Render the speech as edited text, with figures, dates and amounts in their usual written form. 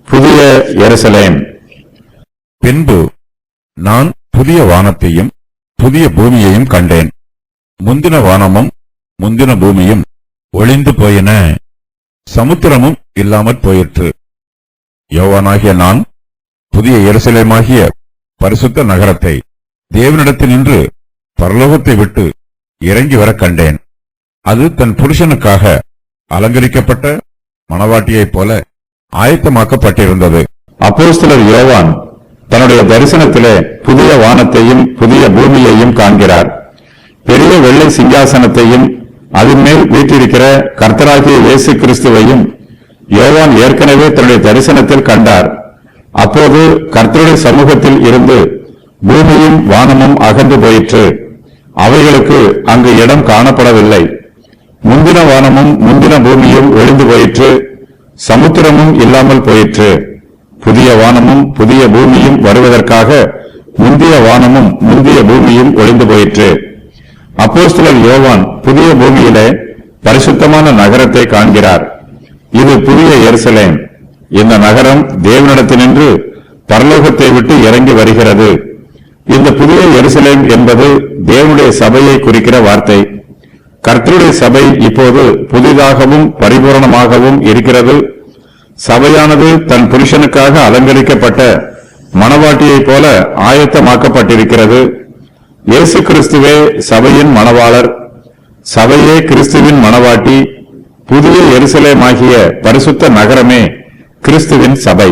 புதிய எருசலேம். பின்பு நான் புதிய வானத்தையும் புதிய பூமியையும் கண்டேன். முந்தின வானமும் முந்தின பூமியும் ஒளிந்து போயின, சமுத்திரமும் இல்லாமற் போயிற்று. யோவானாகிய நான் புதிய எருசலேமாகிய பரிசுத்த நகரத்தை தேவனிடத்தினின்று பரலோகத்தை விட்டு இறங்கி வர கண்டேன். அது தன் புருஷனுக்காக அலங்கரிக்கப்பட்ட மணவாட்டியைப் போல ஆயத்தமாக்கப்பட்டிருந்தது. அப்போஸ்தலர் யோவான் தன்னுடைய தரிசனத்திலே புதிய வானத்தையும் புதிய பூமியையும் காண்கிறார். பெரிய வெள்ளை சிங்காசனத்தையும் அதன் மேல் வீற்றிருக்கிற கர்த்தராகிய இயேசு கிறிஸ்துவையும் யோவான் ஏற்கனவே தன்னுடைய தரிசனத்தில் கண்டார். அப்போது கர்த்தருடைய சமூகத்தில் இருந்து பூமியும் வானமும் அகன்று போயிற்று. அவைகளுக்கு அங்கு இடம் காணப்படவில்லை. முந்தின வானமும் முந்தின பூமியும் ஒழிந்து போயிற்று, சமுத்திரமும் இல்லாமல் போயிற்று. புதிய வானமும் புதிய பூமியும் வருவதற்காக முந்திய வானமும் முந்திய பூமியும் ஒழிந்து போயிற்று. அப்போஸ்தலர் யோவான் புதிய பூமியிலே பரிசுத்தமான நகரத்தை காண்கிறார். இது புதிய எருசலேம். இந்த நகரம் தேவனிடத்தினின்று பரலோகத்தை விட்டு இறங்கி வருகிறது. இந்த புதிய எருசலேம் என்பது தேவனுடைய சபையை குறிக்கிற வார்த்தை. கர்த்தருடைய சபை இப்போது புதிதாகவும் பரிபூரணமாகவும் இருக்கிறது. சபையானது தன் புருஷனுக்காக அலங்கரிக்கப்பட்ட மணவாட்டியைப் போல ஆயத்தமாக்கப்பட்டிருக்கிறது. இயேசு கிறிஸ்துவே சபையின் மணவாளர், சபையே கிறிஸ்துவின் மணவாட்டி. புதிய எருசலேமாகிய பரிசுத்த நகரமே கிறிஸ்துவின் சபை.